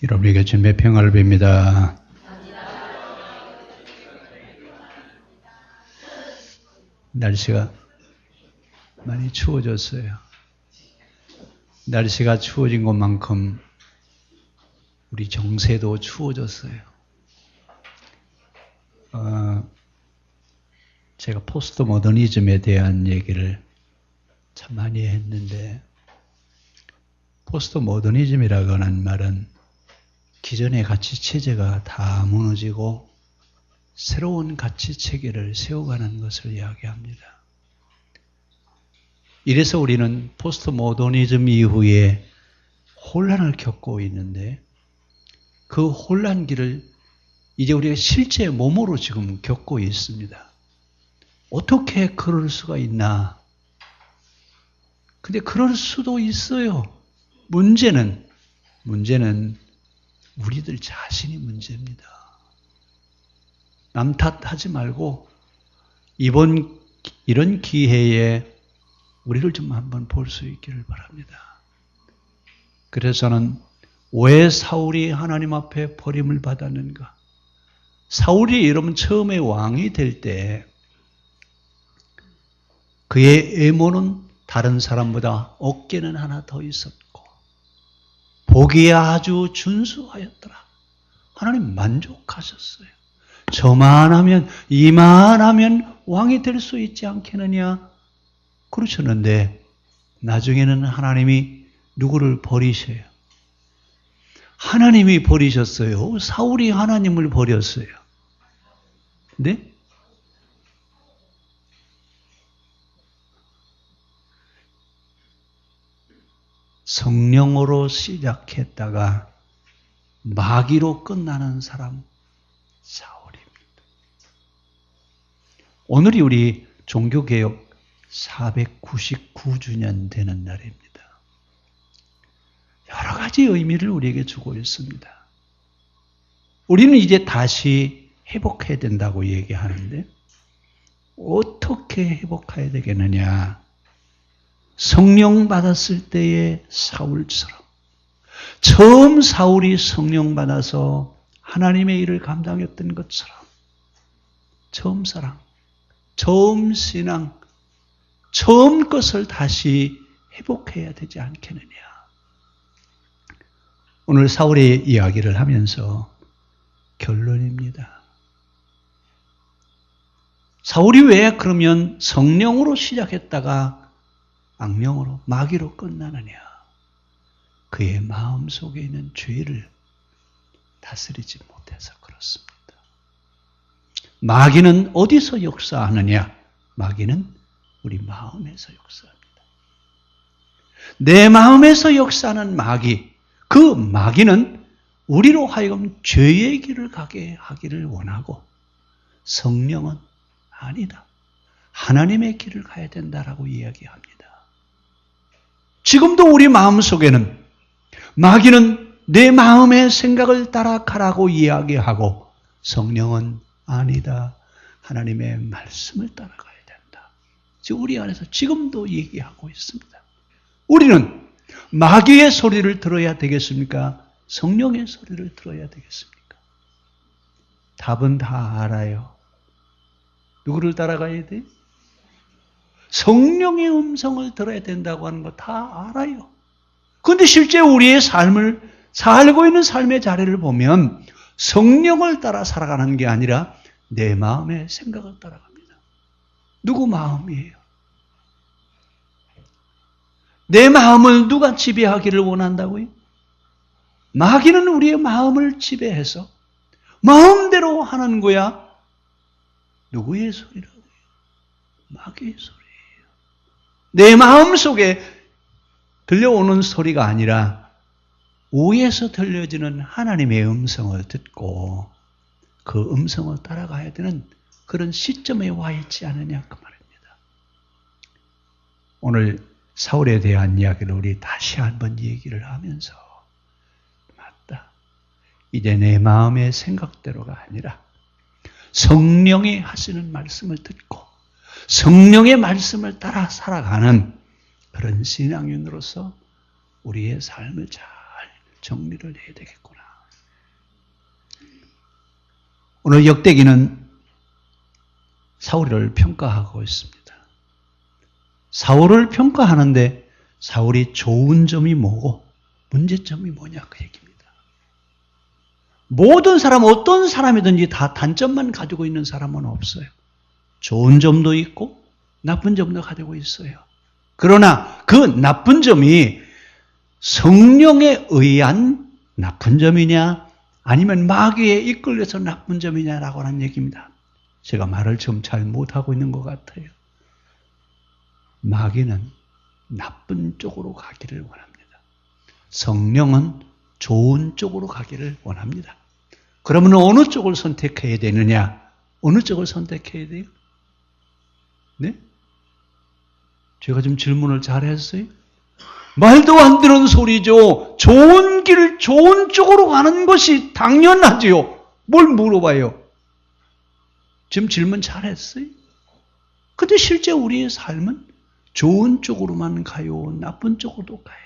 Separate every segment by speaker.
Speaker 1: 여러분에게 주님의 평화를 빕니다. 날씨가 많이 추워졌어요. 날씨가 추워진 것만큼 우리 정세도 추워졌어요. 제가 포스트 모더니즘에 대한 얘기를 참 많이 했는데, 포스트 모더니즘이라고 하는 말은 기존의 가치체제가 다 무너지고 새로운 가치체계를 세워가는 것을 이야기합니다. 이래서 우리는 포스트 모더니즘 이후에 혼란을 겪고 있는데, 그 혼란기를 이제 우리가 실제 몸으로 지금 겪고 있습니다. 어떻게 그럴 수가 있나? 근데 그럴 수도 있어요. 문제는 우리들 자신이 문제입니다. 남 탓하지 말고 이런 기회에 우리를 좀 한번 볼 수 있기를 바랍니다. 그래서 저는 왜 사울이 하나님 앞에 버림을 받았는가? 사울이 여러분 처음에 왕이 될 때 그의 외모는 다른 사람보다 어깨는 하나 더 있었고 보기에 아주 준수하였더라. 하나님 만족하셨어요. 저만하면 이만하면 왕이 될 수 있지 않겠느냐 그러셨는데, 나중에는 하나님이 누구를 버리셔요? 하나님이 버리셨어요? 사울이 하나님을 버렸어요? 네? 성령으로 시작했다가 마귀로 끝나는 사람, 사울입니다. 오늘이 우리 종교개혁 499주년 되는 날입니다. 여러 가지 의미를 우리에게 주고 있습니다. 우리는 이제 다시 회복해야 된다고 얘기하는데, 어떻게 회복해야 되겠느냐? 성령 받았을 때의 사울처럼, 처음 사울이 성령 받아서 하나님의 일을 감당했던 것처럼, 처음 사랑, 처음 신앙, 처음 것을 다시 회복해야 되지 않겠느냐. 오늘 사울의 이야기를 하면서 결론입니다. 사울이 왜 그러면 성령으로 시작했다가 악령으로, 마귀로 끝나느냐? 그의 마음속에 있는 죄를 다스리지 못해서 그렇습니다. 마귀는 어디서 역사하느냐? 마귀는 우리 마음에서 역사합니다. 내 마음에서 역사하는 마귀, 그 마귀는 우리로 하여금 죄의 길을 가게 하기를 원하고, 성령은 아니다, 하나님의 길을 가야 된다라고 이야기합니다. 지금도 우리 마음속에는 마귀는 내 마음의 생각을 따라가라고 이야기하고, 성령은 아니다, 하나님의 말씀을 따라가야 된다. 지금 우리 안에서 지금도 얘기하고 있습니다. 우리는 마귀의 소리를 들어야 되겠습니까? 성령의 소리를 들어야 되겠습니까? 답은 다 알아요. 누구를 따라가야 돼? 성령의 음성을 들어야 된다고 하는 거 다 알아요. 그런데 실제 우리의 삶을 살고 있는 삶의 자리를 보면 성령을 따라 살아가는 게 아니라 내 마음의 생각을 따라갑니다. 누구 마음이에요? 내 마음을 누가 지배하기를 원한다고요? 마귀는 우리의 마음을 지배해서 마음대로 하는 거야. 누구의 소리라고요? 마귀의 소리예요. 내 마음 속에 들려오는 소리가 아니라 위에서 들려지는 하나님의 음성을 듣고 그 음성을 따라가야 되는 그런 시점에 와 있지 않느냐 그 말입니다. 오늘 사울에 대한 이야기를 우리 다시 한번 얘기를 하면서, 맞다, 이제 내 마음의 생각대로가 아니라 성령이 하시는 말씀을 듣고 성령의 말씀을 따라 살아가는 그런 신앙인으로서 우리의 삶을 잘 정리를 해야 되겠구나. 오늘 역대기는 사울을 평가하고 있습니다. 사울을 평가하는데 사울이 좋은 점이 뭐고 문제점이 뭐냐 그 얘기입니다. 모든 사람, 어떤 사람이든지 다 단점만 가지고 있는 사람은 없어요. 좋은 점도 있고 나쁜 점도 가지고 있어요. 그러나 그 나쁜 점이 성령에 의한 나쁜 점이냐 아니면 마귀에 이끌려서 나쁜 점이냐라고 하는 얘기입니다. 제가 말을 좀 잘 못하고 있는 것 같아요. 마귀는 나쁜 쪽으로 가기를 원합니다. 성령은 좋은 쪽으로 가기를 원합니다. 그러면 어느 쪽을 선택해야 되느냐? 어느 쪽을 선택해야 돼요? 네? 제가 지금 질문을 잘했어요? 말도 안 되는 소리죠. 좋은 길, 좋은 쪽으로 가는 것이 당연하지요. 뭘 물어봐요? 지금 질문 잘했어요? 근데 실제 우리의 삶은 좋은 쪽으로만 가요? 나쁜 쪽으로도 가요?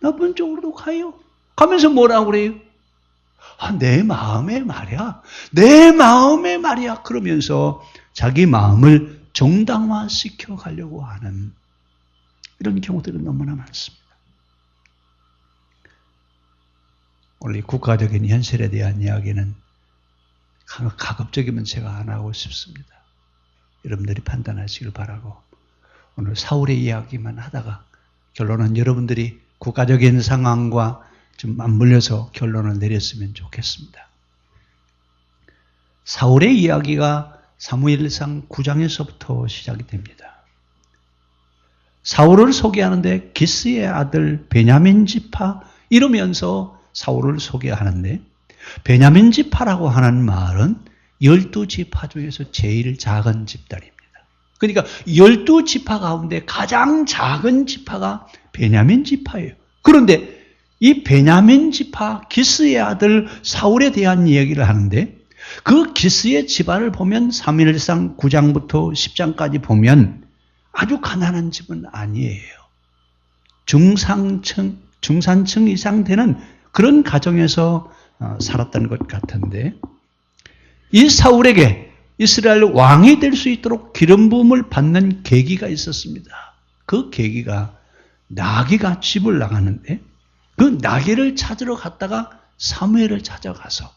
Speaker 1: 나쁜 쪽으로도 가요? 가면서 뭐라고 그래요? 내 마음에 말이야. 내 마음에 말이야. 그러면서 자기 마음을 정당화시켜 가려고 하는 이런 경우들은 너무나 많습니다. 오늘 국가적인 현실에 대한 이야기는 가급적이면 제가 안 하고 싶습니다. 여러분들이 판단하시길 바라고 오늘 사울의 이야기만 하다가 결론은 여러분들이 국가적인 상황과 좀 맞물려서 결론을 내렸으면 좋겠습니다. 사울의 이야기가 사무엘상 9장에서부터 시작이 됩니다. 사울을 소개하는데 기스의 아들 베냐민 지파 이러면서 사울을 소개하는데 베냐민 지파라고 하는 말은 12지파 중에서 제일 작은 집단입니다. 그러니까 12지파 가운데 가장 작은 지파가 베냐민 지파예요. 그런데 이 베냐민 지파 기스의 아들 사울에 대한 이야기를 하는데 그 기스의 집안을 보면 사무엘상 9장부터 10장까지 보면 아주 가난한 집은 아니에요. 중산층 이상 되는 그런 가정에서 살았던 것 같은데 이 사울에게 이스라엘 왕이 될 수 있도록 기름 부음을 받는 계기가 있었습니다. 그 계기가 나귀가 집을 나가는데 그 나귀를 찾으러 갔다가 사무엘을 찾아가서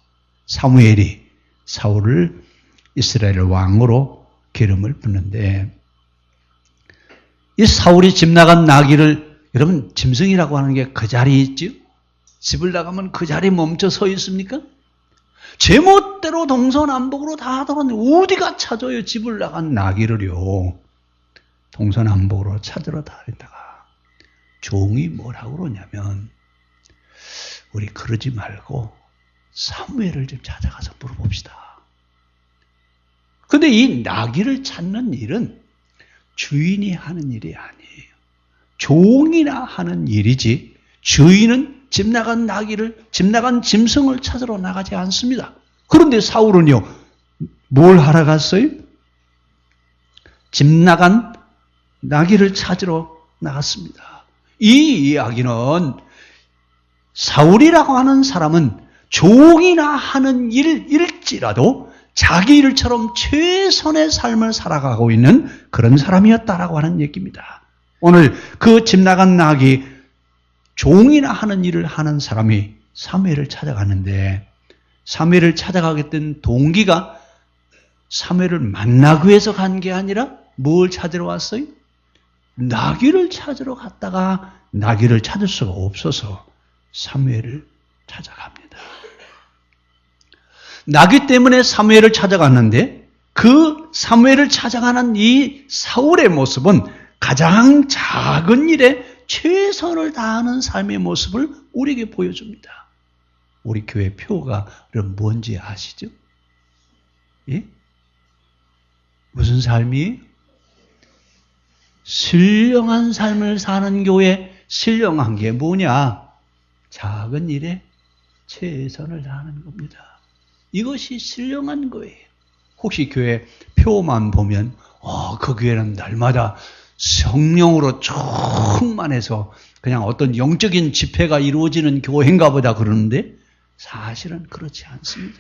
Speaker 1: 사무엘이 사울을 이스라엘 왕으로 기름을 붓는데 이 사울이 집 나간 나귀를 여러분 짐승이라고 하는 게 그 자리에 있죠? 집을 나가면 그 자리에 멈춰 서 있습니까? 제멋대로 동서남북으로 다 돌았는데 어디가 찾아요? 집을 나간 나귀를요. 동서남북으로 찾으러 다니다가 종이 뭐라고 그러냐면 우리 그러지 말고 사무엘을 좀 찾아가서 물어봅시다. 근데 이 나귀를 찾는 일은 주인이 하는 일이 아니에요. 종이나 하는 일이지 주인은 집 나간 나귀를, 집 나간 짐승을 찾으러 나가지 않습니다. 그런데 사울은요, 뭘 하러 갔어요? 집 나간 나귀를 찾으러 나갔습니다. 이 이야기는 사울이라고 하는 사람은 종이나 하는 일일지라도 자기 일처럼 최선의 삶을 살아가고 있는 그런 사람이었다라고 하는 얘기입니다. 오늘 그 집 나간 나귀 종이나 하는 일을 하는 사람이 사무엘을 찾아가는데 사무엘을 찾아가게 된 동기가 사무엘을 만나기 위해서 간 게 아니라 뭘 찾으러 왔어요? 나귀를 찾으러 갔다가 나귀를 찾을 수가 없어서 사무엘을 찾아갑니다. 나귀 때문에 사무엘을 찾아갔는데 그 사무엘을 찾아가는 이 사울의 모습은 가장 작은 일에 최선을 다하는 삶의 모습을 우리에게 보여줍니다. 우리 교회 표가 그럼 뭔지 아시죠? 예? 무슨 삶이에요? 신령한 삶을 사는 교회. 신령한 게 뭐냐? 작은 일에 최선을 다하는 겁니다. 이것이 신령한 거예요. 혹시 교회 표만 보면 그 교회는 날마다 성령으로 충만해서 그냥 어떤 영적인 집회가 이루어지는 교회인가 보다 그러는데 사실은 그렇지 않습니다.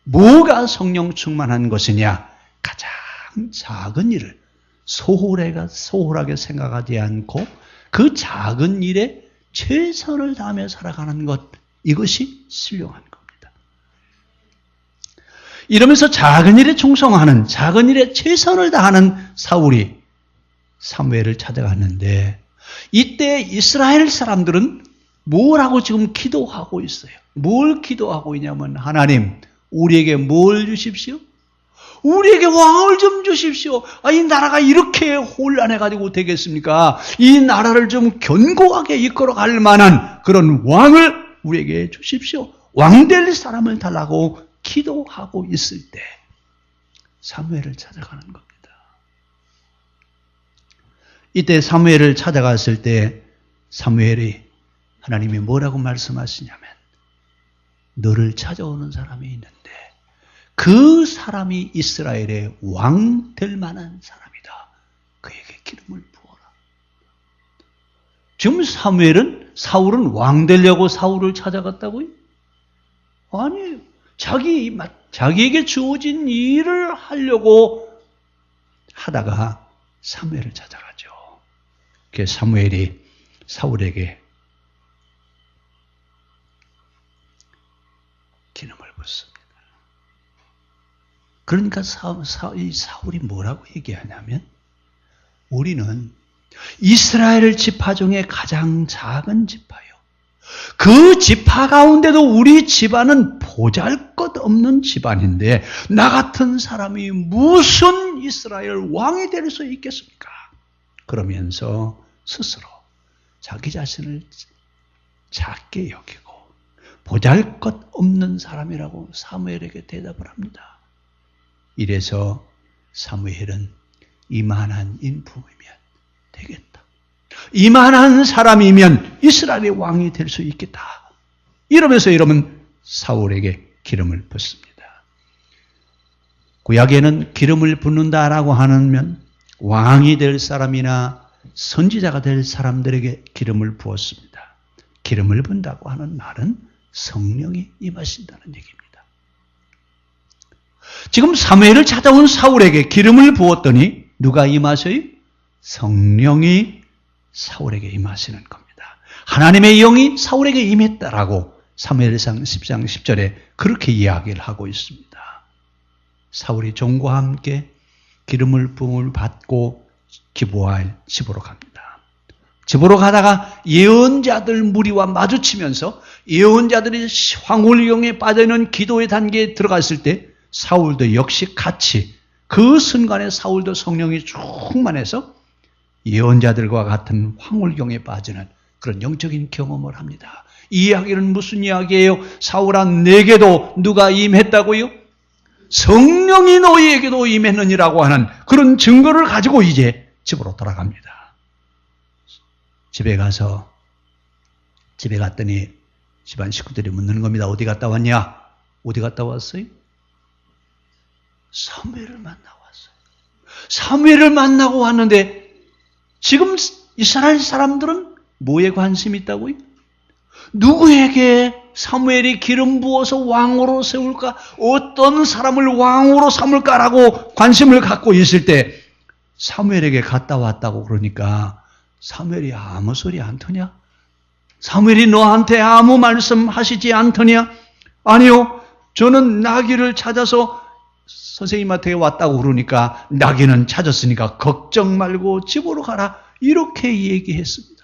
Speaker 1: 뭐가 성령 충만한 것이냐? 가장 작은 일을 소홀하게 생각하지 않고 그 작은 일에 최선을 다하며 살아가는 것, 이것이 신령한 겁니다. 이러면서 작은 일에 충성하는, 작은 일에 최선을 다하는 사울이 사무엘을 찾아갔는데 이때 이스라엘 사람들은 뭐라고 지금 기도하고 있어요? 뭘 기도하고 있냐면, 하나님, 우리에게 뭘 주십시오? 우리에게 왕을 좀 주십시오. 이 나라가 이렇게 혼란해가지고 되겠습니까? 이 나라를 좀 견고하게 이끌어갈 만한 그런 왕을 우리에게 주십시오. 왕 될 사람을 달라고 기도하고 있을 때 사무엘을 찾아가는 겁니다. 이때 사무엘을 찾아갔을 때 사무엘이 하나님이 뭐라고 말씀하시냐면, 너를 찾아오는 사람이 있는데 그 사람이 이스라엘의 왕 될 만한 사람이다. 그에게 기름을 부어라. 지금 사울은 왕 되려고 사울을 찾아갔다고요? 아니에요. 자기에게 주어진 일을 하려고 하다가 사무엘을 찾아가죠. 그래서 사무엘이 사울에게 기름을 붓습니다. 그러니까 사울이 뭐라고 얘기하냐면, 우리는 이스라엘 지파 중에 가장 작은 지파요. 그 지파 가운데도 우리 집안은 보잘것없는 집안인데 나 같은 사람이 무슨 이스라엘 왕이 될 수 있겠습니까? 그러면서 스스로 자기 자신을 작게 여기고 보잘것없는 사람이라고 사무엘에게 대답을 합니다. 이래서 사무엘은 이만한 인품이면 되겠다. 이만한 사람이면 이스라엘의 왕이 될 수 있겠다. 이러면 사울에게 기름을 붓습니다. 구약에는 기름을 붓는다라고 하면 왕이 될 사람이나 선지자가 될 사람들에게 기름을 부었습니다. 기름을 붓는다고 하는 말은 성령이 임하신다는 얘기입니다. 지금 사무엘을 찾아온 사울에게 기름을 부었더니 누가 임하셔요? 성령이 사울에게 임하시는 겁니다. 하나님의 영이 사울에게 임했다라고 사무엘상 10장 10절에 그렇게 이야기를 하고 있습니다. 사울이 종과 함께 기름을 부음을 받고 기브아의 집으로 갑니다. 집으로 가다가 예언자들 무리와 마주치면서 예언자들이 황홀경에 빠져있는 기도의 단계에 들어갔을 때 사울도 역시 같이 그 순간에 사울도 성령이 충만해서 예언자들과 같은 황홀경에 빠지는 그런 영적인 경험을 합니다. 이 이야기는 무슨 이야기예요? 사울아, 내게도 누가 임했다고요? 성령이 너희에게도 임했느니라고 하는 그런 증거를 가지고 이제 집으로 돌아갑니다. 집에 갔더니 집안 식구들이 묻는 겁니다. 어디 갔다 왔냐? 어디 갔다 왔어요? 사무엘을 만나고 왔어요. 사무엘을 만나고 왔는데 지금 이스라엘 사람들은 뭐에 관심이 있다고요? 누구에게 사무엘이 기름 부어서 왕으로 세울까? 어떤 사람을 왕으로 삼을까라고 관심을 갖고 있을 때 사무엘에게 갔다 왔다고 그러니까 사무엘이 아무 소리 안 터냐? 사무엘이 너한테 아무 말씀 하시지 않더냐? 아니요. 저는 나귀를 찾아서 선생님한테 왔다고 그러니까 나귀는 찾았으니까 걱정 말고 집으로 가라. 이렇게 얘기했습니다.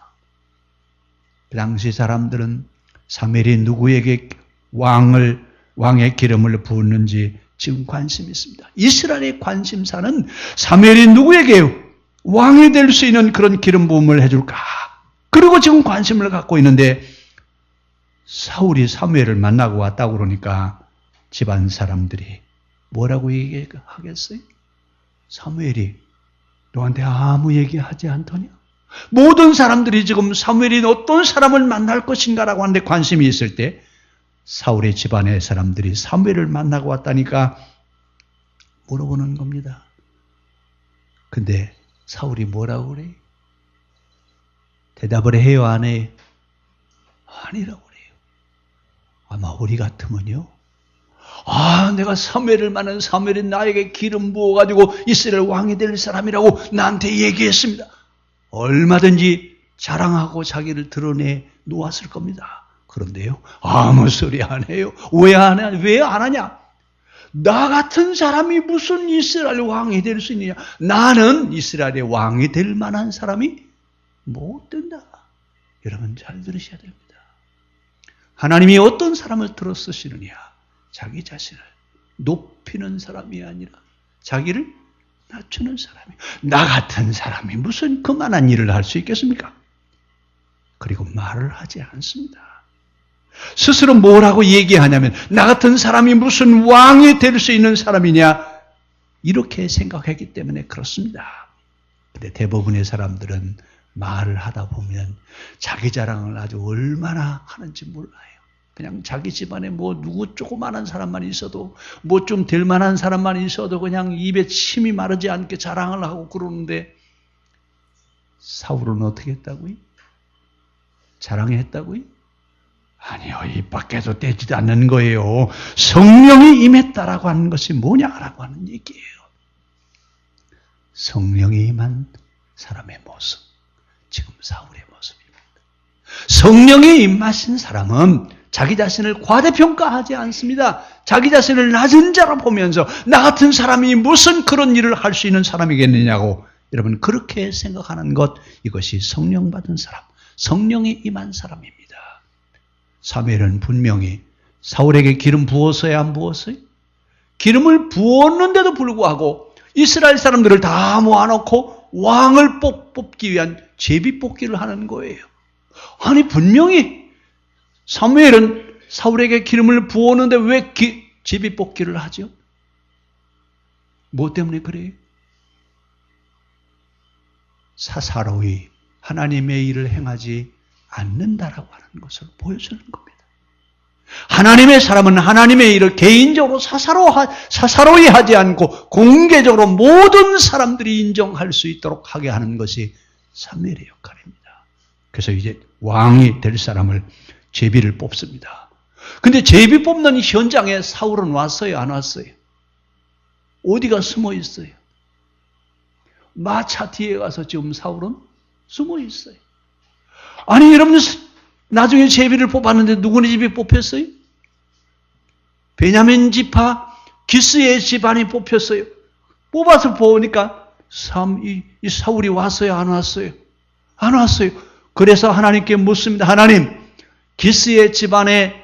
Speaker 1: 그 당시 사람들은 사무엘이 누구에게 왕의 기름을 부었는지 지금 관심이 있습니다. 이스라엘의 관심사는 사무엘이 누구에게 왕이 될 수 있는 그런 기름 부음을 해줄까? 그리고 지금 관심을 갖고 있는데 사울이 사무엘을 만나고 왔다고 그러니까 집안 사람들이 뭐라고 얘기하겠어요? 사무엘이 너한테 아무 얘기하지 않더냐? 모든 사람들이 지금 사무엘이 어떤 사람을 만날 것인가라고 하는데 관심이 있을 때 사울의 집안의 사람들이 사무엘을 만나고 왔다니까 물어보는 겁니다. 근데 사울이 뭐라고 그래요? 대답을 해요, 안 해요? 아니라고 그래요. 아마 우리 같으면요. 내가 사무엘을 만난 사무엘이 나에게 기름 부어가지고 이스라엘 왕이 될 사람이라고 나한테 얘기했습니다. 얼마든지 자랑하고 자기를 드러내 놓았을 겁니다. 그런데요, 아무 소리 안 해요. 왜 안 하냐? 나 같은 사람이 무슨 이스라엘 왕이 될 수 있느냐? 나는 이스라엘의 왕이 될 만한 사람이 못 된다. 여러분 잘 들으셔야 됩니다. 하나님이 어떤 사람을 들어 쓰시느냐? 자기 자신을 높이는 사람이 아니라 자기를 낮추는 사람이. 나 같은 사람이 무슨 그만한 일을 할 수 있겠습니까? 그리고 말을 하지 않습니다. 스스로 뭐라고 얘기하냐면 나 같은 사람이 무슨 왕이 될 수 있는 사람이냐? 이렇게 생각했기 때문에 그렇습니다. 근데 대부분의 사람들은 말을 하다 보면 자기 자랑을 아주 얼마나 하는지 몰라요. 그냥 자기 집안에 누구 조그만한 사람만 있어도 좀 될 만한 사람만 있어도 그냥 입에 침이 마르지 않게 자랑을 하고 그러는데 사울은 어떻게 했다고요? 자랑했다고요? 아니요. 입 밖에서 떼지도 않는 거예요. 성령이 임했다라고 하는 것이 뭐냐라고 하는 얘기예요. 성령이 임한 사람의 모습. 지금 사울의 모습입니다. 성령이 임하신 사람은 자기 자신을 과대평가하지 않습니다. 자기 자신을 낮은 자로 보면서 나 같은 사람이 무슨 그런 일을 할 수 있는 사람이겠느냐고 여러분 그렇게 생각하는 것, 이것이 성령 받은 사람, 성령이 임한 사람입니다. 사무엘은 분명히 사울에게 기름 부었어요, 안 부었어요? 기름을 부었는데도 불구하고 이스라엘 사람들을 다 모아놓고 왕을 뽑기 위한 제비뽑기를 하는 거예요. 아니 분명히 사무엘은 사울에게 기름을 부었는데 왜 제비뽑기를 하죠? 뭐 때문에 그래요? 사사로이 하나님의 일을 행하지 않는다라고 하는 것을 보여주는 겁니다. 하나님의 사람은 하나님의 일을 개인적으로 사사로이 하지 않고 공개적으로 모든 사람들이 인정할 수 있도록 하게 하는 것이 사무엘의 역할입니다. 그래서 이제 왕이 될 사람을 제비를 뽑습니다. 근데 제비 뽑는 현장에 사울은 왔어요, 안 왔어요? 어디가 숨어 있어요? 마차 뒤에 가서 지금 사울은 숨어 있어요. 아니 여러분 나중에 제비를 뽑았는데 누구네 집이 뽑혔어요? 베냐민 지파 기스의 집안이 뽑혔어요. 뽑아서 보니까 이 사울이 왔어요, 안 왔어요? 안 왔어요. 그래서 하나님께 묻습니다. 하나님, 기스의 집안에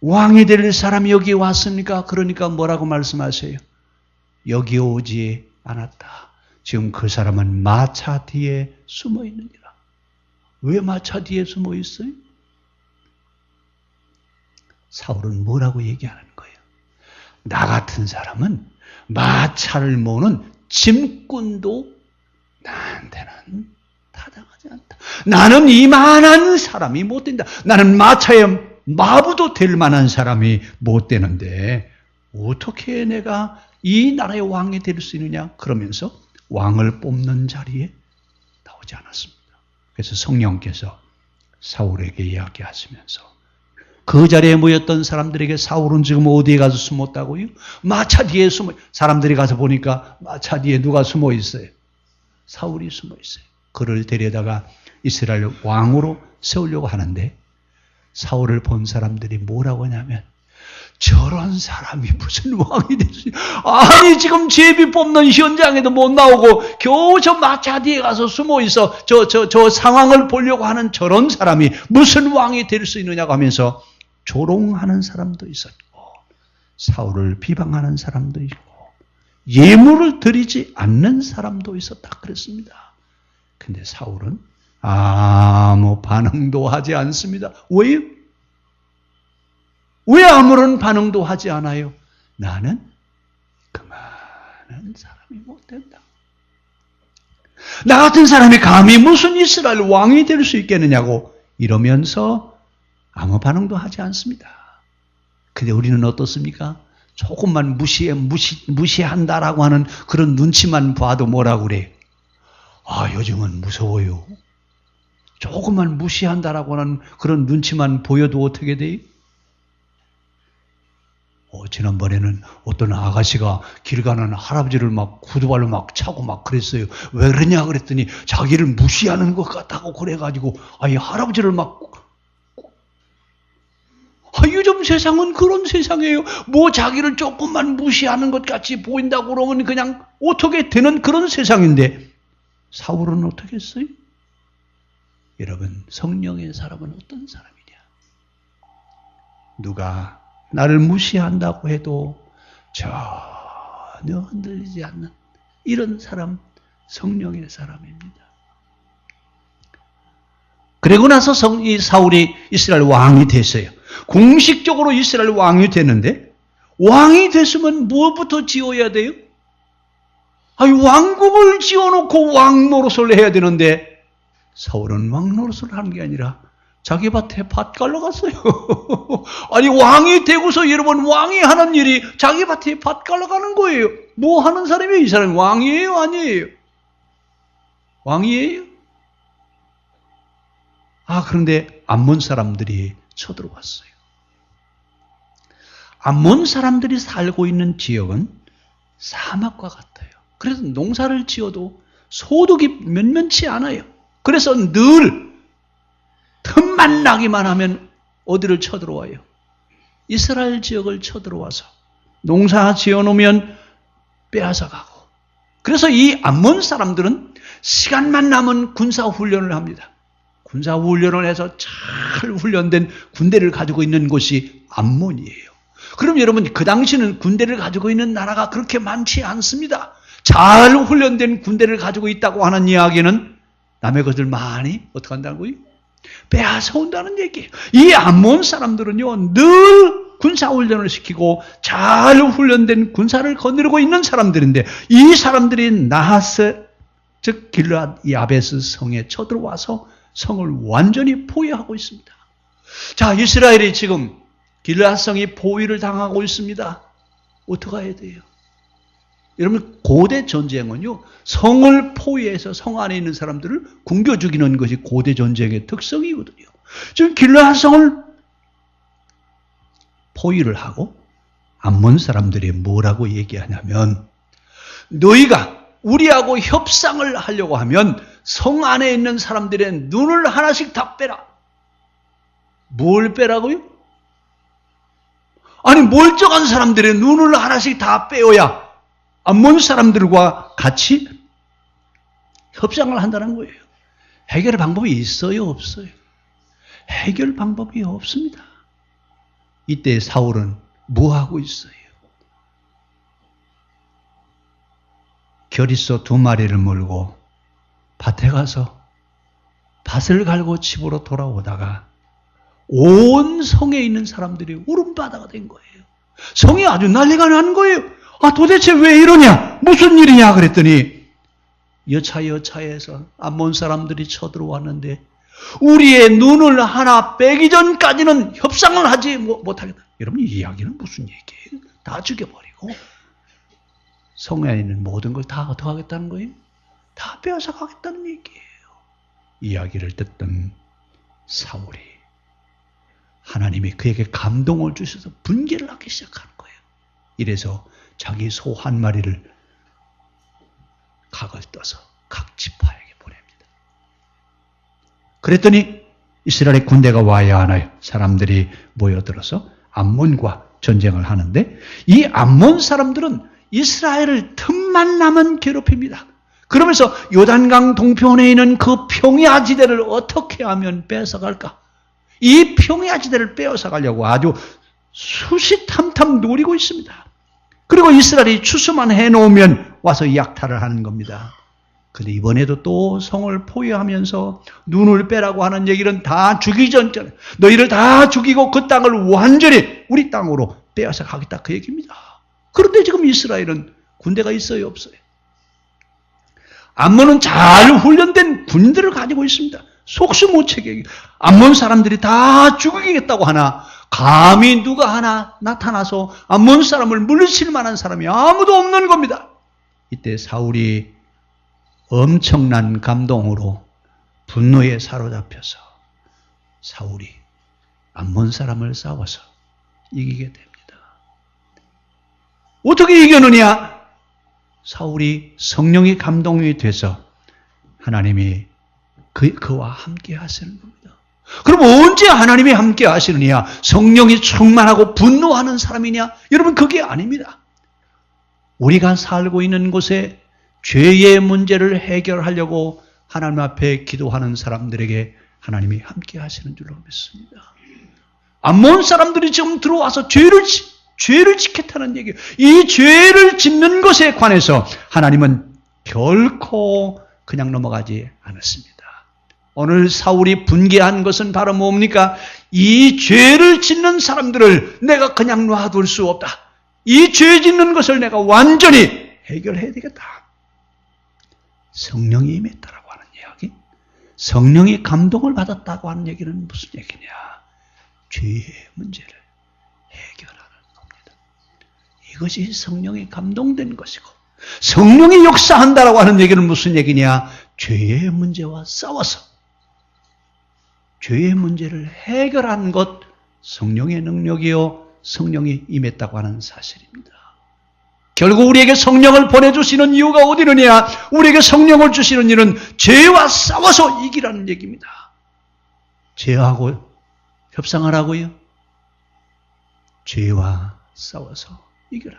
Speaker 1: 왕이 될 사람이 여기 왔습니까? 그러니까 뭐라고 말씀하세요? 여기 오지 않았다. 지금 그 사람은 마차 뒤에 숨어 있느니라. 왜 마차 뒤에 숨어 있어요? 사울은 뭐라고 얘기하는 거예요? 나 같은 사람은 마차를 모는 짐꾼도 나한테는 타당하지 않다. 나는 이만한 사람이 못 된다. 나는 마차의 마부도 될 만한 사람이 못 되는데 어떻게 내가 이 나라의 왕이 될 수 있느냐? 그러면서 왕을 뽑는 자리에 나오지 않았습니다. 그래서 성령께서 사울에게 이야기하시면서 그 자리에 모였던 사람들에게 사울은 지금 어디에 가서 숨었다고요? 마차 뒤에 숨어. 사람들이 가서 보니까 마차 뒤에 누가 숨어 있어요? 사울이 숨어 있어요. 그를 데려다가 이스라엘 왕으로 세우려고 하는데 사울을 본 사람들이 뭐라고 하냐면 저런 사람이 무슨 왕이 됐어요? 아니 지금 제비 뽑는 현장에도 못 나오고 겨우 저 마차 뒤에 가서 숨어 있어 저 상황을 보려고 하는 저런 사람이 무슨 왕이 될 수 있느냐고 하면서 조롱하는 사람도 있었고 사울을 비방하는 사람도 있고 예물을 드리지 않는 사람도 있었다 그랬습니다. 근데 사울은 아무 반응도 하지 않습니다. 왜요? 왜 아무런 반응도 하지 않아요? 나는 그만한 사람이 못 된다. 나 같은 사람이 감히 무슨 이스라엘 왕이 될 수 있겠느냐고 이러면서 아무 반응도 하지 않습니다. 근데 우리는 어떻습니까? 조금만 무시한다라고 하는 그런 눈치만 봐도 뭐라고 그래? 요즘은 무서워요. 조금만 무시한다라고 하는 그런 눈치만 보여도 어떻게 돼요? 지난번에는 어떤 아가씨가 길 가는 할아버지를 막 구두발로 막 차고 막 그랬어요. 왜 그러냐 그랬더니 자기를 무시하는 것 같다고 그래가지고 이 할아버지를 막 요즘 세상은 그런 세상이에요. 뭐 자기를 조금만 무시하는 것 같이 보인다고 그러면 그냥 어떻게 되는 그런 세상인데 사울은 어떻게 했어요? 여러분, 성령의 사람은 어떤 사람이냐? 누가 나를 무시한다고 해도 전혀 흔들리지 않는 이런 사람, 성령의 사람입니다. 그리고 나서 이 사울이 이스라엘 왕이 됐어요. 공식적으로 이스라엘 왕이 됐는데 왕이 됐으면 무엇부터 지어야 돼요? 왕국을 지어놓고 왕 노릇을 해야 되는데 사울은 왕 노릇을 하는 게 아니라 자기 밭에 밭 갈러 갔어요. 왕이 되고서 여러분 왕이 하는 일이 자기 밭에 밭 갈러 가는 거예요. 뭐 하는 사람이에요? 이 사람이 왕이에요? 아니에요? 왕이에요? 그런데 암몬 사람들이 쳐들어왔어요. 암몬 사람들이 살고 있는 지역은 사막과 같아요. 그래서 농사를 지어도 소득이 면면치 않아요. 그래서 늘 틈만 나기만 하면 어디를 쳐들어와요? 이스라엘 지역을 쳐들어와서 농사 지어놓으면 빼앗아가고. 그래서 이 암몬 사람들은 시간만 나면 군사훈련을 합니다. 군사훈련을 해서 잘 훈련된 군대를 가지고 있는 곳이 암몬이에요. 그럼 여러분, 그 당시는 군대를 가지고 있는 나라가 그렇게 많지 않습니다. 잘 훈련된 군대를 가지고 있다고 하는 이야기는 남의 것을 많이 어떻게 한다고요? 빼앗아 온다는 얘기예요. 이 암몬 사람들은요, 늘 군사훈련을 시키고 잘 훈련된 군사를 거느리고 있는 사람들인데 이 사람들이 나하스, 즉 길르앗 야베스 성에 쳐들어와서 성을 완전히 포위하고 있습니다. 자, 이스라엘이 지금 길르앗 성이 포위를 당하고 있습니다. 어떻게 해야 돼요? 여러분, 고대 전쟁은요, 성을 포위해서 성 안에 있는 사람들을 굶겨 죽이는 것이 고대 전쟁의 특성이거든요. 지금 길르앗 성을 포위를 하고 암몬 사람들이 뭐라고 얘기하냐면, 너희가 우리하고 협상을 하려고 하면 성 안에 있는 사람들의 눈을 하나씩 다 빼라. 뭘 빼라고요? 멀쩡한 사람들의 눈을 하나씩 다 빼어야 암몬 사람들과 같이 협상을 한다는 거예요. 해결 방법이 있어요, 없어요? 해결 방법이 없습니다. 이때 사울은 뭐 하고 있어요? 겨릿소 2마리를 몰고 밭에 가서 밭을 갈고 집으로 돌아오다가 온 성에 있는 사람들이 울음바다가 된 거예요. 성이 아주 난리가 난 거예요. 도대체 왜 이러냐? 무슨 일이냐? 그랬더니 여차여차해서 암몬 사람들이 쳐들어왔는데 우리의 눈을 하나 빼기 전까지는 협상을 하지 못하겠다. 여러분, 이 이야기는 무슨 얘기예요? 다 죽여버리고 성에 있는 모든 걸 다 어떻게 하겠다는 거예요? 다 빼앗아 가겠다는 얘기예요. 이야기를 듣던 사울이 하나님이 그에게 감동을 주셔서 분개를 하기 시작하는 거예요. 이래서 자기 소 1마리를 각을 떠서 각 지파에게 보냅니다. 그랬더니 이스라엘의 군대가 와야 하나요? 사람들이 모여들어서 암몬과 전쟁을 하는데 이 암몬 사람들은 이스라엘을 틈만 나면 괴롭힙니다. 그러면서 요단강 동편에 있는 그 평야지대를 어떻게 하면 뺏어갈까? 이 평야지대를 빼앗아가려고 아주 수시탐탐 노리고 있습니다. 그리고 이스라엘이 추수만 해놓으면 와서 약탈을 하는 겁니다. 그런데 이번에도 또 성을 포위하면서 눈을 빼라고 하는 얘기는 다 죽이기 전에 너희를 다 죽이고 그 땅을 완전히 우리 땅으로 빼앗아 가겠다, 그 얘기입니다. 그런데 지금 이스라엘은 군대가 있어요, 없어요? 암몬은 잘 훈련된 군대를 가지고 있습니다. 속수무책에 암몬 사람들이 다 죽이겠다고 하나 감히 누가 하나 나타나서 암몬 사람을 물리칠 만한 사람이 아무도 없는 겁니다. 이때 사울이 엄청난 감동으로 분노에 사로잡혀서 사울이 암몬 사람을 싸워서 이기게 됩니다. 어떻게 이겨느냐? 사울이 성령이 감동이 돼서 하나님이 그와 함께 하시는 겁니다. 그럼 언제 하나님이 함께 하시느냐? 성령이 충만하고 분노하는 사람이냐? 여러분, 그게 아닙니다. 우리가 살고 있는 곳에 죄의 문제를 해결하려고 하나님 앞에 기도하는 사람들에게 하나님이 함께 하시는 줄로 믿습니다. 암몬 사람들이 지금 들어와서 죄를 지켰다는 얘기예요. 이 죄를 짓는 것에 관해서 하나님은 결코 그냥 넘어가지 않았습니다. 오늘 사울이 분개한 것은 바로 뭡니까? 이 죄를 짓는 사람들을 내가 그냥 놔둘 수 없다. 이 죄 짓는 것을 내가 완전히 해결해야 되겠다. 성령이 임했다라고 하는 이야기, 성령이 감동을 받았다고 하는 얘기는 무슨 얘기냐? 죄의 문제를 해결하는 겁니다. 이것이 성령이 감동된 것이고, 성령이 역사한다라고 하는 얘기는 무슨 얘기냐? 죄의 문제와 싸워서 죄의 문제를 해결하는 것, 성령의 능력이요 성령이 임했다고 하는 사실입니다. 결국 우리에게 성령을 보내주시는 이유가 어디 있느냐? 우리에게 성령을 주시는 이유는 죄와 싸워서 이기라는 얘기입니다. 죄하고 협상하라고요? 죄와 싸워서 이겨라.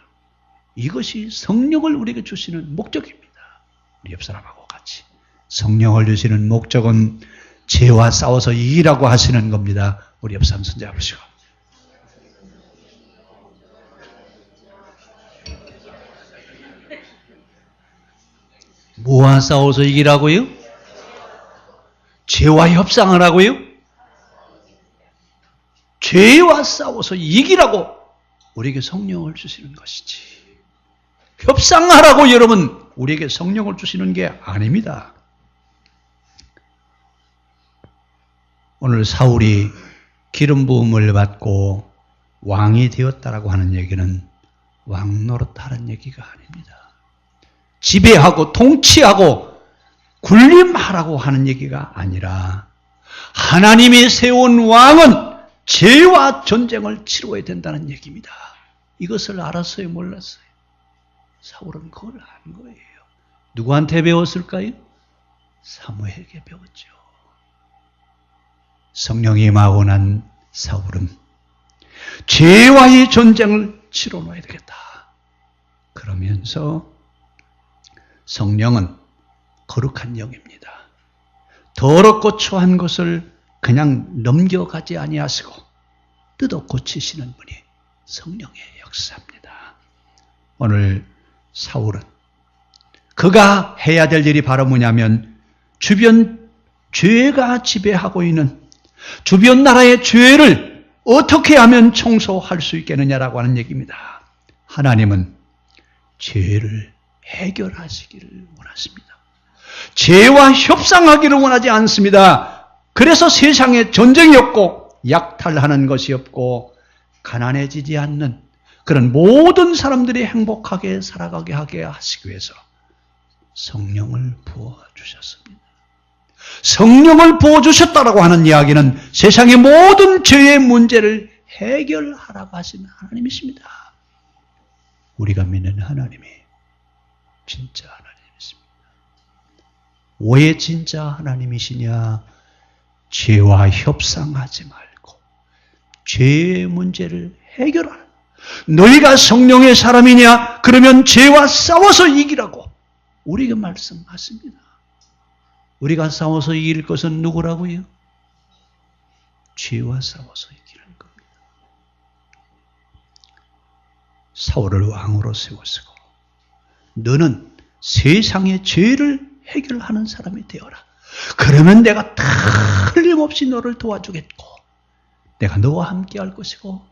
Speaker 1: 이것이 성령을 우리에게 주시는 목적입니다. 우리 옆 사람하고 같이 성령을 주시는 목적은 죄와 싸워서 이기라고 하시는 겁니다. 우리 옆 사람 손잡으시고. 뭐와 싸워서 이기라고요? 죄와 협상을 하고요? 죄와 싸워서 이기라고 우리에게 성령을 주시는 것이지. 협상하라고 여러분 우리에게 성령을 주시는 게 아닙니다. 오늘 사울이 기름 부음을 받고 왕이 되었다라고 하는 얘기는 왕 노릇하는 얘기가 아닙니다. 지배하고 통치하고 군림하라고 하는 얘기가 아니라 하나님이 세운 왕은 죄와 전쟁을 치러야 된다는 얘기입니다. 이것을 알았어요? 몰랐어요? 사울은 그걸 안 거예요. 누구한테 배웠을까요? 사무엘에게 배웠죠. 성령이 임하고 난 사울은 죄와의 전쟁을 치러놔야 되겠다. 그러면서 성령은 거룩한 영입니다. 더럽고 추한 것을 그냥 넘겨가지 아니하시고 뜯어 고치시는 분이 성령의 역사입니다. 오늘 사울은 그가 해야 될 일이 바로 뭐냐면 주변 죄가 지배하고 있는 주변 나라의 죄를 어떻게 하면 청소할 수 있겠느냐라고 하는 얘기입니다. 하나님은 죄를 해결하시기를 원하십니다. 죄와 협상하기를 원하지 않습니다. 그래서 세상에 전쟁이 없고 약탈하는 것이 없고 가난해지지 않는 그런 모든 사람들이 행복하게 살아가게 하게 하시기 위해서 성령을 부어주셨습니다. 성령을 부어주셨다라고 하는 이야기는 세상의 모든 죄의 문제를 해결하라고 하시는 하나님이십니다. 우리가 믿는 하나님이 진짜 하나님이십니다. 왜 진짜 하나님이시냐? 죄와 협상하지 말고 죄의 문제를 해결하라. 너희가 성령의 사람이냐? 그러면 죄와 싸워서 이기라고 우리에게 말씀하십니다. 우리가 싸워서 이길 것은 누구라고요? 죄와 싸워서 이기는 겁니다. 사울을 왕으로 세우시고 너는 세상의 죄를 해결하는 사람이 되어라. 그러면 내가 틀림없이 너를 도와주겠고 내가 너와 함께 할 것이고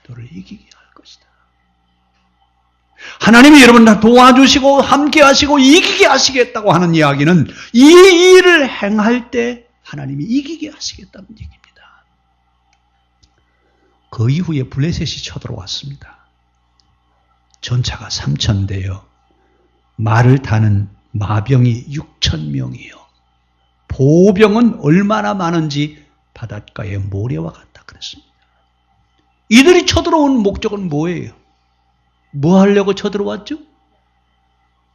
Speaker 1: 너를 이기게 할 것이다. 하나님이 여러분 다 도와주시고 함께 하시고 이기게 하시겠다고 하는 이야기는 이 일을 행할 때 하나님이 이기게 하시겠다는 얘기입니다. 그 이후에 블레셋이 쳐들어왔습니다. 전차가 3,000대여 말을 타는 마병이 6,000명이요. 보병은 얼마나 많은지 바닷가의 모래와 같다 그랬습니다. 이들이 쳐들어온 목적은 뭐예요? 뭐 하려고 쳐들어왔죠?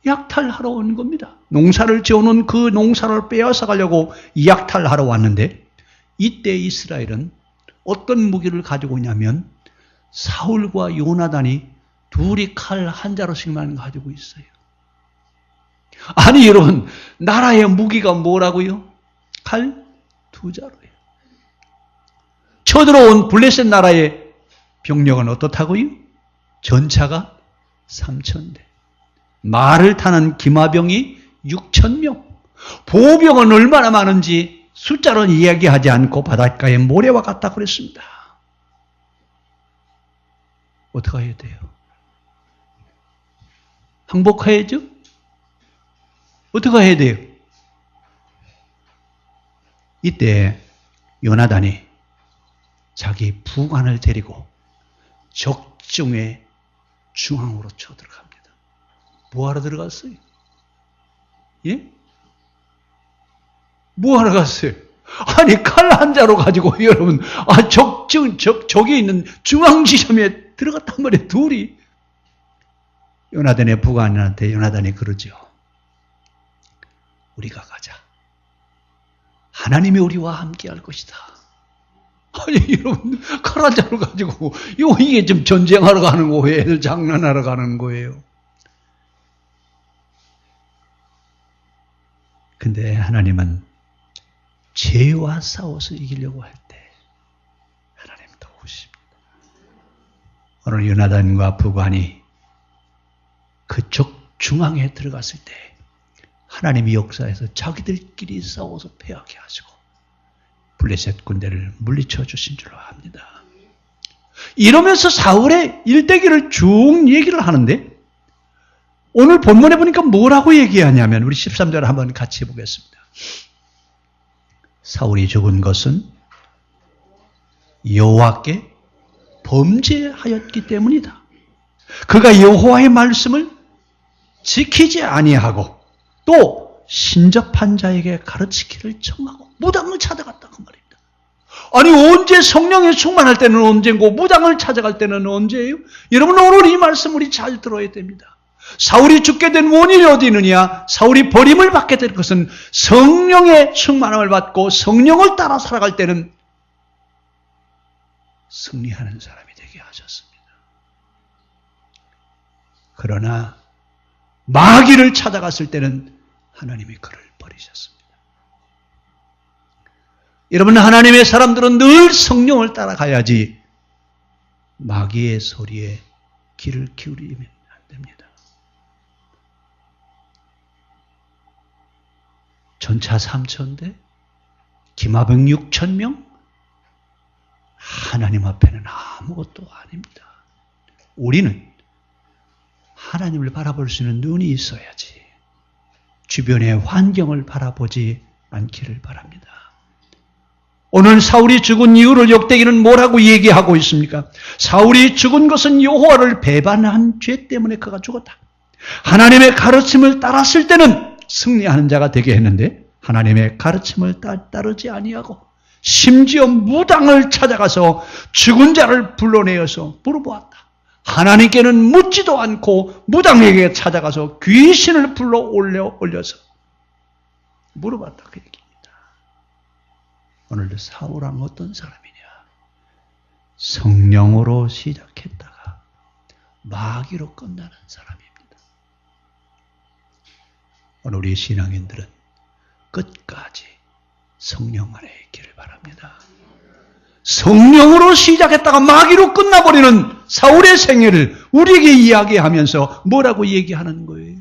Speaker 1: 약탈하러 온 겁니다. 농사를 지어놓은 그 농사를 빼앗아 가려고 약탈하러 왔는데, 이때 이스라엘은 어떤 무기를 가지고 있냐면 사울과 요나단이 둘이 칼 한 자루씩만 가지고 있어요. 아니 여러분, 나라의 무기가 뭐라고요? 칼 2자루예요. 쳐들어온 블레셋 나라의 병력은 어떻다고요? 전차가 3,000대. 말을 타는 기마병이 6,000명. 보병은 얼마나 많은지 숫자로는 이야기하지 않고 바닷가의 모래와 같다 그랬습니다. 어떻게 해야 돼요? 항복해야죠? 어떻게 해야 돼요? 이때 요나단이 자기 부관을 데리고 적중의 중앙으로 쳐들어갑니다. 뭐하러 들어갔어요? 예? 뭐하러 갔어요? 아니 칼 한 자로 가지고 여러분 적이 있는 중앙 지점에 들어갔단 말이에요. 둘이. 요나단의 부관한테 요나단이 그러죠. 우리가 가자. 하나님이 우리와 함께 할 것이다. 아니 여러분 칼 한 자로 가지고 이게 지금 전쟁하러 가는 거예요? 애들 장난하러 가는 거예요? 근데 하나님은 죄와 싸워서 이기려고 할 때 하나님 도우십니다. 오늘 요나단과 부관이 그쪽 중앙에 들어갔을 때 하나님이 역사에서 자기들끼리 싸워서 패하게 하시고 블레셋 군대를 물리쳐 주신 줄로 압니다. 이러면서 사울의 일대기를 쭉 얘기를 하는데 오늘 본문에 보니까 뭐라고 얘기하냐면 우리 13절 한번 같이 보겠습니다. 사울이 죽은 것은 여호와께 범죄하였기 때문이다. 그가 여호와의 말씀을 지키지 아니하고 또 신접한 자에게 가르치기를 청하고 무당을 찾아갔다 그 말입니다. 아니 언제 성령에 충만할 때는 언제고 무당을 찾아갈 때는 언제예요? 여러분 오늘 이 말씀 우리 잘 들어야 됩니다. 사울이 죽게 된 원인이 어디 있느냐? 사울이 버림을 받게 될 것은 성령의 충만함을 받고 성령을 따라 살아갈 때는 승리하는 사람이 되게 하셨습니다. 그러나 마귀를 찾아갔을 때는 하나님이 그를 버리셨습니다. 여러분 하나님의 사람들은 늘 성령을 따라가야지 마귀의 소리에 귀를 기울이면 안 됩니다. 전차 3,000대, 기마병 6,000명, 하나님 앞에는 아무것도 아닙니다. 우리는 하나님을 바라볼 수 있는 눈이 있어야지 주변의 환경을 바라보지 않기를 바랍니다. 오늘 사울이 죽은 이유를 역대기는 뭐라고 얘기하고 있습니까? 사울이 죽은 것은 여호와를 배반한 죄 때문에 그가 죽었다. 하나님의 가르침을 따랐을 때는 승리하는 자가 되게 했는데 하나님의 가르침을 따르지 아니하고 심지어 무당을 찾아가서 죽은 자를 불러내어서 물어보았다. 하나님께는 묻지도 않고 무당에게 찾아가서 귀신을 불러 올려서 물어봤다 그 얘기입니다. 오늘도 사울은 어떤 사람이냐? 성령으로 시작했다가 마귀로 끝나는 사람입니다. 오늘 우리 신앙인들은 끝까지 성령 안에 있기를 바랍니다. 성령으로 시작했다가 마귀로 끝나버리는 사울의 생애를 우리에게 이야기하면서 뭐라고 얘기하는 거예요?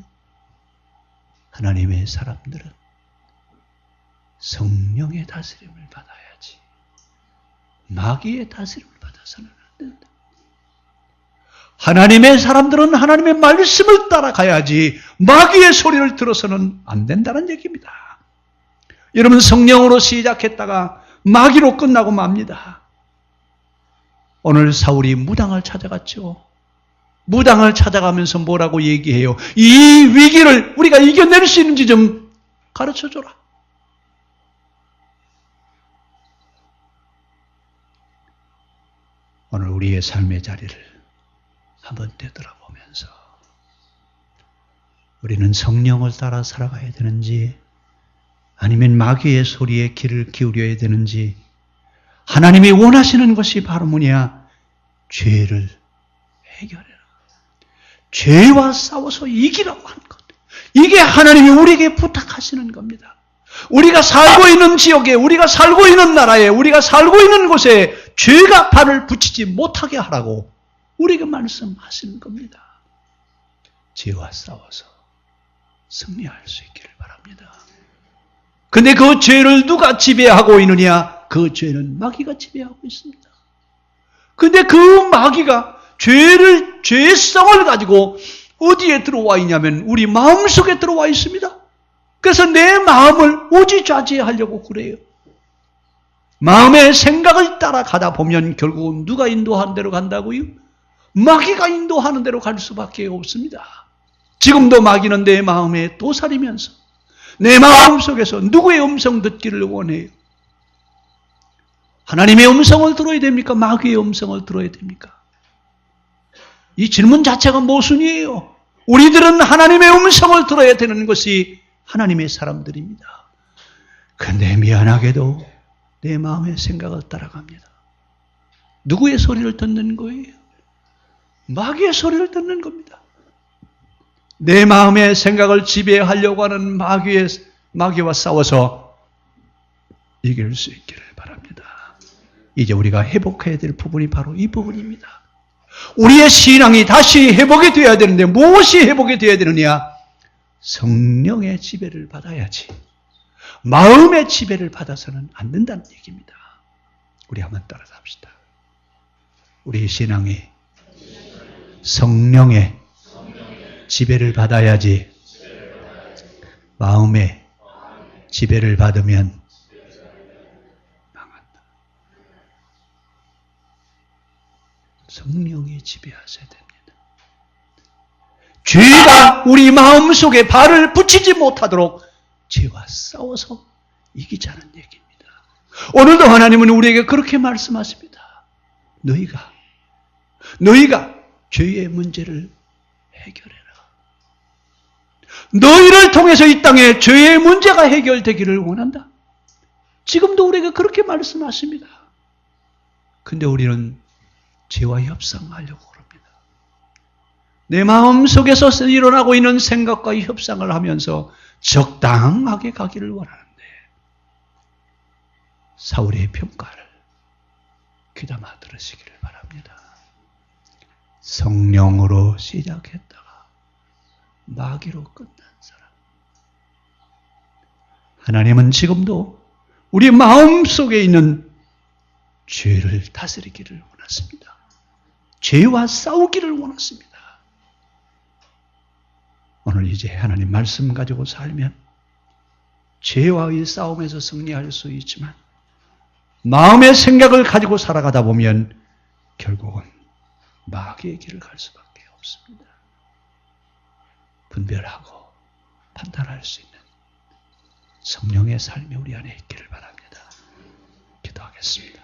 Speaker 1: 하나님의 사람들은 성령의 다스림을 받아야지 마귀의 다스림을 받아서는 안 된다. 하나님의 사람들은 하나님의 말씀을 따라가야지 마귀의 소리를 들어서는 안 된다는 얘기입니다. 여러분 성령으로 시작했다가 마귀로 끝나고 맙니다. 오늘 사울이 무당을 찾아갔죠. 무당을 찾아가면서 뭐라고 얘기해요? 이 위기를 우리가 이겨낼 수 있는지 좀 가르쳐줘라. 오늘 우리의 삶의 자리를 한번 되돌아보면서 우리는 성령을 따라 살아가야 되는지 아니면 마귀의 소리에 귀를 기울여야 되는지, 하나님이 원하시는 것이 바로 뭐냐? 죄를 해결해라. 죄와 싸워서 이기라고 하는 것. 이게 하나님이 우리에게 부탁하시는 겁니다. 우리가 살고 있는 지역에, 우리가 살고 있는 나라에, 우리가 살고 있는 곳에 죄가 발을 붙이지 못하게 하라고 우리에게 말씀하시는 겁니다. 죄와 싸워서 승리할 수 있기를 바랍니다. 근데 그 죄를 누가 지배하고 있느냐? 그 죄는 마귀가 지배하고 있습니다. 근데 그 마귀가 죄성을 가지고 어디에 들어와 있냐면 우리 마음속에 들어와 있습니다. 그래서 내 마음을 오지좌지하려고 그래요. 마음의 생각을 따라가다 보면 결국은 누가 인도하는 대로 간다고요? 마귀가 인도하는 대로 갈 수밖에 없습니다. 지금도 마귀는 내 마음에 도사리면서 내 마음속에서 누구의 음성 듣기를 원해요? 하나님의 음성을 들어야 됩니까? 마귀의 음성을 들어야 됩니까? 이 질문 자체가 모순이에요. 우리들은 하나님의 음성을 들어야 되는 것이 하나님의 사람들입니다. 그런데 미안하게도 내 마음의 생각을 따라갑니다. 누구의 소리를 듣는 거예요? 마귀의 소리를 듣는 겁니다. 내 마음의 생각을 지배하려고 하는 마귀와 싸워서 이길 수 있기를 바랍니다. 이제 우리가 회복해야 될 부분이 바로 이 부분입니다. 우리의 신앙이 다시 회복이 되어야 되는데 무엇이 회복이 되어야 되느냐? 성령의 지배를 받아야지. 마음의 지배를 받아서는 안 된다는 얘기입니다. 우리 한번 따라서 합시다. 우리 신앙이 성령의 지배를 받아야지. 마음의 지배를 받으면 망한다. 성령이 지배하셔야 됩니다. 죄가 우리 마음속에 발을 붙이지 못하도록 죄와 싸워서 이기자는 얘기입니다. 오늘도 하나님은 우리에게 그렇게 말씀하십니다. 너희가 죄의 문제를 해결해라. 너희를 통해서 이 땅에 죄의 문제가 해결되기를 원한다. 지금도 우리에게 그렇게 말씀하십니다. 근데 우리는 죄와 협상하려고 그럽니다. 내 마음속에서 일어나고 있는 생각과 협상을 하면서 적당하게 가기를 원하는데 사울의 평가를 귀담아 들으시기를 바랍니다. 성령으로 시작했다가 마귀로 끝난 사람. 하나님은 지금도 우리 마음속에 있는 죄를 다스리기를 원하십니다. 죄와 싸우기를 원하십니다. 오늘 이제 하나님 말씀 가지고 살면 죄와의 싸움에서 승리할 수 있지만 마음의 생각을 가지고 살아가다 보면 결국은 마귀의 길을 갈 수밖에 없습니다. 분별하고 판단할 수 있는 성령의 삶이 우리 안에 있기를 바랍니다. 기도하겠습니다.